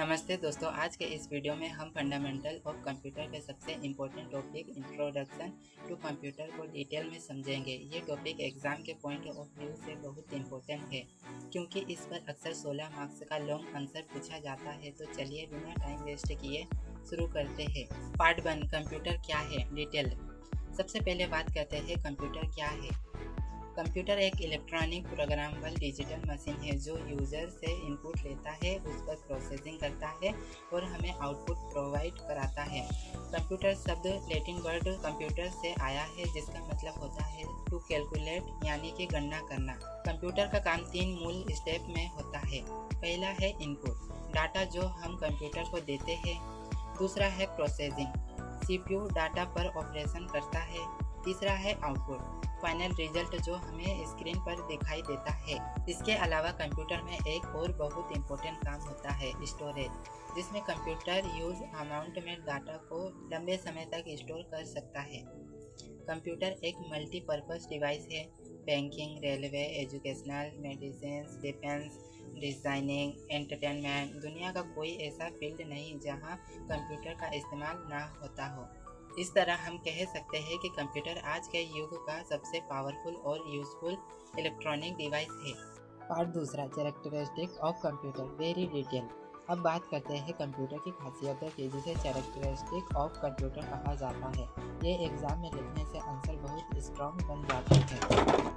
नमस्ते दोस्तों, आज के इस वीडियो में हम फंडामेंटल ऑफ कंप्यूटर के सबसे important topic introduction to computer को डिटेल में समझेंगे। ये टॉपिक एग्जाम के पॉइंट ऑफ व्यू से बहुत इम्पोर्टेंट है क्योंकि इस पर अक्सर 16 मार्क्स का लॉन्ग आंसर पूछा जाता है। तो चलिए बिना टाइम वेस्ट किए शुरू करते हैं। पार्ट 1, कंप्यूटर क्या है, डिटेल। सबसे पहले बात करते हैं कंप्यूटर क्या है। कंप्यूटर एक इलेक्ट्रॉनिक प्रोग्रामेबल डिजिटल मशीन है जो यूजर से इनपुट लेता है, उस पर प्रोसेसिंग करता है और हमें आउटपुट प्रोवाइड कराता है। कंप्यूटर शब्द लैटिन वर्ड कंप्यूटर से आया है जिसका मतलब होता है टू कैलकुलेट यानी कि गणना करना। कंप्यूटर का काम 3 मूल स्टेप में होता है। पहला है इनपुट, डाटा जो हम कंप्यूटर को देते हैं। दूसरा है प्रोसेसिंग, सीपीयू डाटा पर ऑपरेशन करता है। तीसरा है आउटपुट, फाइनल रिजल्ट जो हमें स्क्रीन पर दिखाई देता है। इसके अलावा कंप्यूटर में एक और बहुत इम्पोर्टेंट काम होता है स्टोरेज, जिसमें कंप्यूटर यूज अमाउंट में डाटा को लंबे समय तक स्टोर कर सकता है। कंप्यूटर एक मल्टीपर्पज डिवाइस है। Banking, railway, educational, medicine, defence, designing, entertainment, दुनिया का कोई ऐसा फील्ड नहीं जहां कंप्यूटर का इस्तेमाल ना होता हो। इस तरह हम कह सकते हैं कि कंप्यूटर आज के युग का सबसे पावरफुल और यूजफुल इलेक्ट्रॉनिक डिवाइस है। पार्ट दूसरा, characteristic of computer, very detail. अब बात करते हैं कंप्यूटर की खासियतों की, जिसे कैरेक्टरिस्टिक ऑफ कंप्यूटर कहा जाता है। ये एग्जाम में लिखने से आंसर बहुत स्ट्रॉन्ग बन जाते हैं।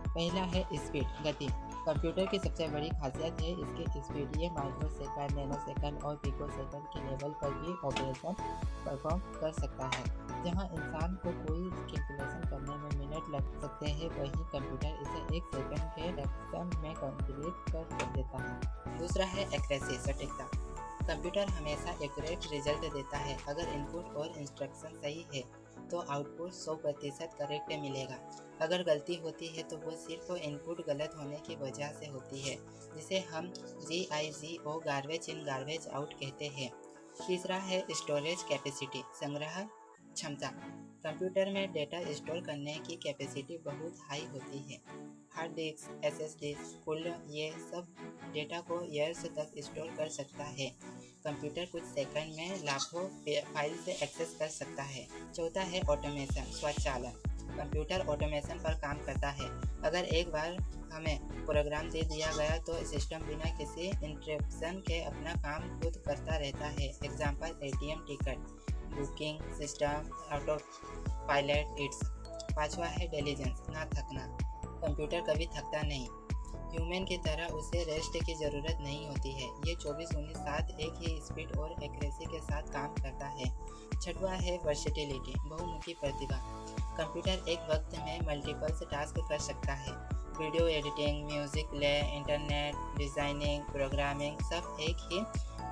पहला है स्पीड, गति। कंप्यूटर की सबसे बड़ी खासियत है इसकी स्पीड। ये माइक्रो सेकंड, नैनो सेकंड और पिको सेकंड के लेवल पर भी ऑपरेशन परफॉर्म कर सकता है। जहां इंसान को कोई कैलकुलेशन करने में मिनट लग सकते हैं, वहीं कंप्यूटर इसे 1 सेकंड के फ्रैक्शन में कंप्लीट कर देता है। दूसरा है एक्यूरेसी, सटीकता। कंप्यूटर हमेशा एक्यूरेट रिजल्ट देता है। अगर इनपुट और इंस्ट्रक्शन सही है तो आउटपुट 100% करेक्ट मिलेगा। अगर गलती होती है तो वो सिर्फ इनपुट गलत होने की वजह से होती है, जिसे हम GIGO, garbage in garbage out कहते हैं। तीसरा है स्टोरेज कैपेसिटी, संग्रह क्षमता। कंप्यूटर में डेटा स्टोर करने की कैपेसिटी बहुत हाई होती है। हार्ड डिस्क, SSD, कुल ये सब डेटा को ईयर्स तक स्टोर कर सकता है। कंप्यूटर कुछ सेकंड में लाखों फाइल से एक्सेस कर सकता है। चौथा है ऑटोमेशन, स्वचालन। कंप्यूटर ऑटोमेशन पर काम करता है। अगर एक बार हमें प्रोग्राम दे दिया गया तो सिस्टम बिना किसी इंटरप्शन के अपना काम खुद करता रहता है। Example, ATM ticket booking system, auto pilot it's. पांचवा है डिलीजेंस, ना थकना। कंप्यूटर कभी थकता नहीं। ह्यूमन की तरह उसे रेस्ट की ज़रूरत नहीं होती है। ये 24/7 एक ही स्पीड और एक्यूरेसी के साथ काम करता है। छठवा है वर्सेटिलिटी, बहुमुखी प्रतिभा। कंप्यूटर एक वक्त में मल्टीपल टास्क कर सकता है। Video editing, music play, internet, designing, programming सब एक ही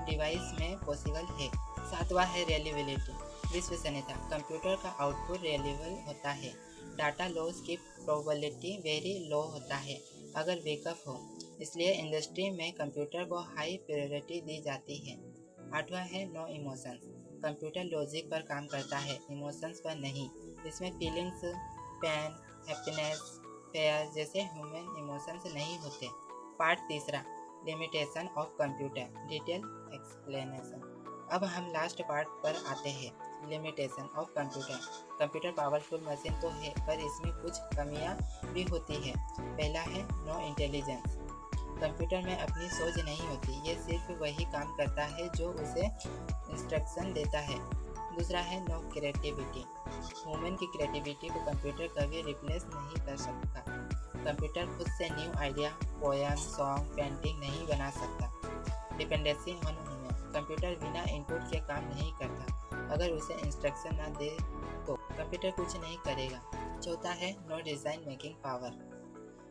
डिवाइस में पॉसिबल है। सातवां है रिलायबिलिटी, विश्वसनीयता। कंप्यूटर का आउटपुट रिलायबल होता है। डाटा लॉस की प्रोबेबिलिटी वेरी लो होता है अगर बैकअप हो, इसलिए इंडस्ट्री में कंप्यूटर को हाई प्रायोरिटी दी जाती है। आठवां है नो इमोशंस, कंप्यूटर लॉजिक पर काम करता है, इमोशंस पर नहीं। इसमें फीलिंग्स, पेन, हैप्पीनेस, फेयर जैसे ह्यूमन इमोशंस नहीं होते। पार्ट तीसरा, limitation of computer, detail explanation. अब हम लास्ट पार्ट पर आते हैं, limitation of computer. Computer powerful machine तो है पर इसमें कुछ कमियां भी होती है। पहला है नो इंटेलिजेंस, कंप्यूटर में अपनी सोच नहीं होती। ये सिर्फ वही काम करता है जो उसे इंस्ट्रक्शन देता है। दूसरा है नो क्रिएटिविटी, ह्यूमन की क्रिएटिविटी को कंप्यूटर कभी रिप्लेस नहीं कर सकता। कंप्यूटर खुद से new idea, poem, song, painting नहीं बना सकता। डिपेंडेंसी ऑन ह्यूमन, कंप्यूटर बिना इनपुट के काम नहीं करता। अगर उसे इंस्ट्रक्शन ना दे तो कंप्यूटर कुछ नहीं करेगा। चौथा है no design making power,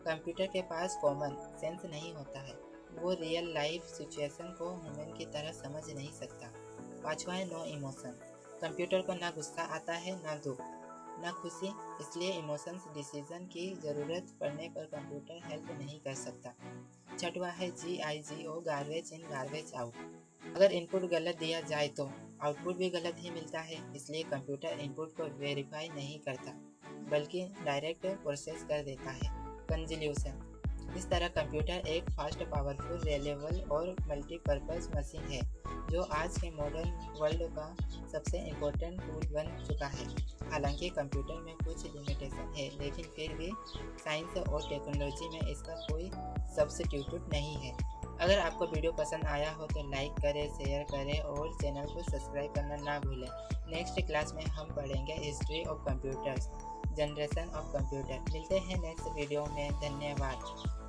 computer के पास कॉमन सेंस नहीं होता है। वो रियल लाइफ सिचुएशन को ह्यूमन की तरह समझ नहीं सकता। पांचवा है नो इमोशन, कंप्यूटर को ना गुस्सा आता है, ना दुख, ना खुशी, इसलिए इमोशंस डिसीजन की ज़रूरत पड़ने पर कंप्यूटर हेल्प नहीं कर सकता। छठवा है GIGO, garbage in garbage out, अगर इनपुट गलत दिया जाए तो आउटपुट भी गलत ही मिलता है, इसलिए कंप्यूटर इनपुट को वेरीफाई नहीं करता बल्कि डायरेक्ट प्रोसेस कर देता है। कंजल्यूशन, इस तरह कंप्यूटर एक फास्ट, पावरफुल, रिलायबल और मल्टीपर्पज़ मशीन है जो आज के मॉडर्न वर्ल्ड का सबसे इम्पोर्टेंट टूल बन चुका है। हालांकि कंप्यूटर में कुछ लिमिटेशन है, लेकिन फिर भी साइंस और टेक्नोलॉजी में इसका कोई सब्स्टिट्यूट नहीं है। अगर आपको वीडियो पसंद आया हो तो लाइक करें, शेयर करें और चैनल को सब्सक्राइब करना ना भूलें। नेक्स्ट क्लास में हम पढ़ेंगे history of computers, generation of computer. मिलते हैं नेक्स्ट वीडियो में। धन्यवाद।